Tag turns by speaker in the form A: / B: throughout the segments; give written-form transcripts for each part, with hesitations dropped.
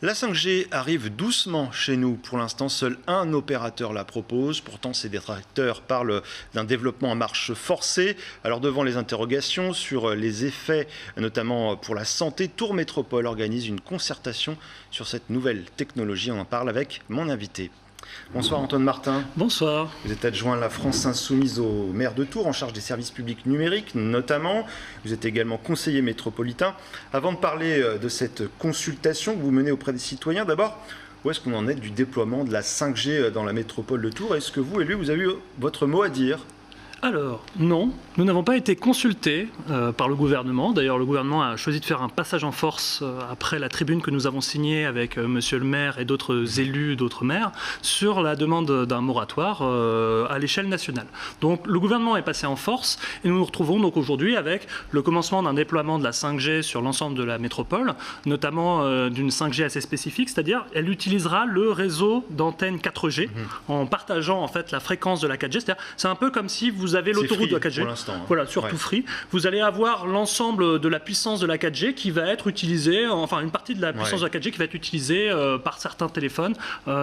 A: La 5G arrive doucement chez nous. Pour l'instant, seul un opérateur la propose. Pourtant, ses détracteurs parlent d'un développement en marche forcée. Alors, devant les interrogations sur les effets, notamment pour la santé, Tours Métropole organise une concertation sur cette nouvelle technologie. On en parle avec mon invité. Bonsoir Antoine Martin.
B: Bonsoir.
A: Vous êtes adjoint à la France Insoumise au maire de Tours, en charge des services publics numériques notamment. Vous êtes également conseiller métropolitain. Avant de parler de cette consultation que vous menez auprès des citoyens, d'abord, où est-ce qu'on en est du déploiement de la 5G dans la métropole de Tours? Est-ce que vous, élu, vous avez eu votre mot à dire?
B: Alors, non, nous n'avons pas été consultés par le gouvernement. D'ailleurs, le gouvernement a choisi de faire un passage en force après la tribune que nous avons signée avec monsieur le maire et d'autres élus, d'autres maires, sur la demande d'un moratoire à l'échelle nationale. Donc, le gouvernement est passé en force et nous nous retrouvons donc aujourd'hui avec le commencement d'un déploiement de la 5G sur l'ensemble de la métropole, notamment d'une 5G assez spécifique, c'est-à-dire elle utilisera le réseau d'antennes 4G en partageant en fait la fréquence de la 4G. C'est-à-dire, c'est un peu comme si vous avez l'autoroute de la 4G, voilà, surtout free. Vous allez avoir l'ensemble de la puissance de la 4G qui va être utilisée, enfin une partie de la puissance de la 4G qui va être utilisée par certains téléphones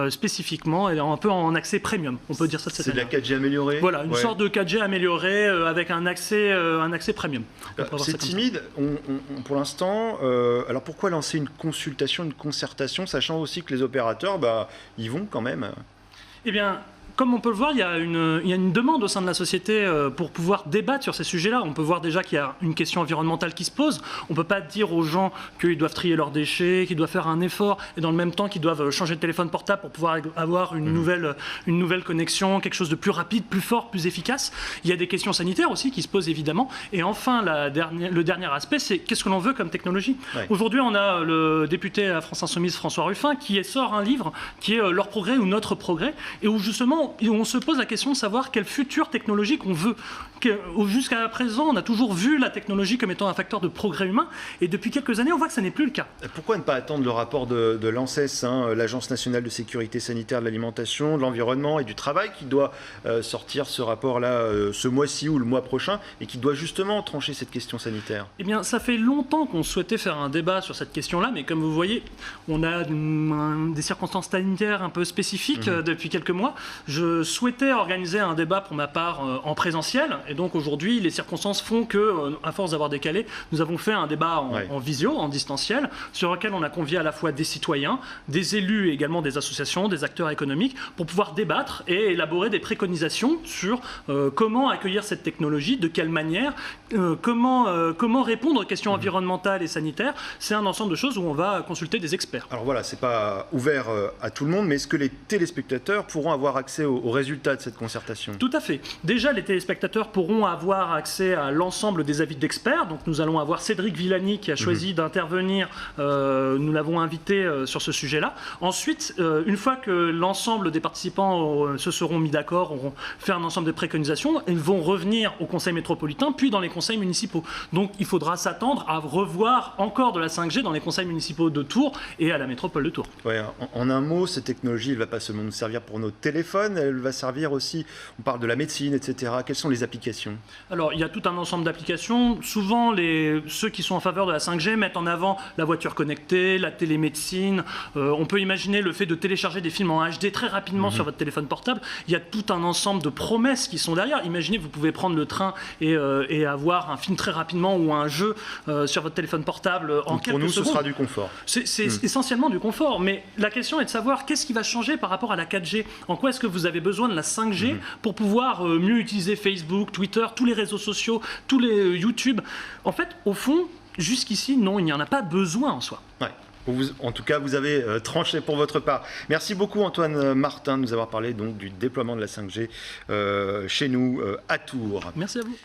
B: spécifiquement et un peu en accès premium. On peut dire ça de cette manière.
A: C'est de la 4G améliorée.
B: Voilà, une sorte de 4G améliorée avec un accès premium.
A: C'est timide pour l'instant. Alors pourquoi lancer une consultation, une concertation, sachant aussi que les opérateurs, ils vont quand même.
B: Eh bien, comme on peut le voir, il y a une demande au sein de la société pour pouvoir débattre sur ces sujets-là. On peut voir déjà qu'il y a une question environnementale qui se pose. On ne peut pas dire aux gens qu'ils doivent trier leurs déchets, qu'ils doivent faire un effort, et dans le même temps qu'ils doivent changer de téléphone portable pour pouvoir avoir une nouvelle connexion, quelque chose de plus rapide, plus fort, plus efficace. Il y a des questions sanitaires aussi qui se posent évidemment. Et enfin, le dernier aspect, c'est qu'est-ce que l'on veut comme technologie. Aujourd'hui, on a le député à France Insoumise, François Ruffin, qui sort un livre qui est Leur progrès ou notre progrès, et où justement on se pose la question de savoir quelle future technologique on veut. Jusqu'à présent, on a toujours vu la technologie comme étant un facteur de progrès humain, et depuis quelques années, on voit que ça n'est plus le cas.
A: Pourquoi ne pas attendre le rapport de l'ANSES, l'Agence nationale de sécurité sanitaire de l'alimentation, de l'environnement et du travail, qui doit sortir ce rapport-là ce mois-ci ou le mois prochain, et qui doit justement trancher cette question sanitaire? Eh
B: bien, ça fait longtemps qu'on souhaitait faire un débat sur cette question-là, mais comme vous voyez, on a des circonstances sanitaires un peu spécifiques depuis quelques mois. Je souhaitais organiser un débat pour ma part en présentiel, et donc aujourd'hui les circonstances font que, à force d'avoir décalé, nous avons fait un débat en visio, en distanciel, sur lequel on a convié à la fois des citoyens, des élus et également des associations, des acteurs économiques, pour pouvoir débattre et élaborer des préconisations sur comment accueillir cette technologie, de quelle manière, comment répondre aux questions environnementales et sanitaires. C'est un ensemble de choses où on va consulter des experts.
A: Alors voilà, c'est pas ouvert à tout le monde, mais est-ce que les téléspectateurs pourront avoir accès aux résultats de cette concertation?
B: Tout à fait. Déjà, les téléspectateurs pourront avoir accès à l'ensemble des avis d'experts. Donc nous allons avoir Cédric Villani qui a choisi d'intervenir. Nous l'avons invité sur ce sujet-là. Ensuite, une fois que l'ensemble des participants se seront mis d'accord, auront fait un ensemble de préconisations, ils vont revenir au conseil métropolitain, puis dans les conseils municipaux. Donc il faudra s'attendre à revoir encore de la 5G dans les conseils municipaux de Tours et à la métropole de Tours.
A: Ouais, en un mot, cette technologie, elle ne va pas seulement nous servir pour nos téléphones, elle va servir aussi, on parle de la médecine, etc. Quelles sont les applications?
B: Alors, il y a tout un ensemble d'applications. Souvent, ceux qui sont en faveur de la 5G mettent en avant la voiture connectée, la télémédecine. On peut imaginer le fait de télécharger des films en HD très rapidement sur votre téléphone portable. Il y a tout un ensemble de promesses qui sont derrière. Imaginez, vous pouvez prendre le train et avoir un film très rapidement ou un jeu sur votre téléphone portable en quelques secondes.
A: Pour nous, ce sera du confort.
B: C'est essentiellement du confort. Mais la question est de savoir qu'est-ce qui va changer par rapport à la 4G. En quoi est-ce que vous avez besoin de la 5G pour pouvoir mieux utiliser Facebook, Twitter, tous les réseaux sociaux, tous les YouTube? En fait, au fond, jusqu'ici, non, il n'y en a pas besoin en soi.
A: En tout cas, vous avez tranché pour votre part. Merci beaucoup Antoine Martin de nous avoir parlé donc, du déploiement de la 5G chez nous à Tours.
B: Merci à vous.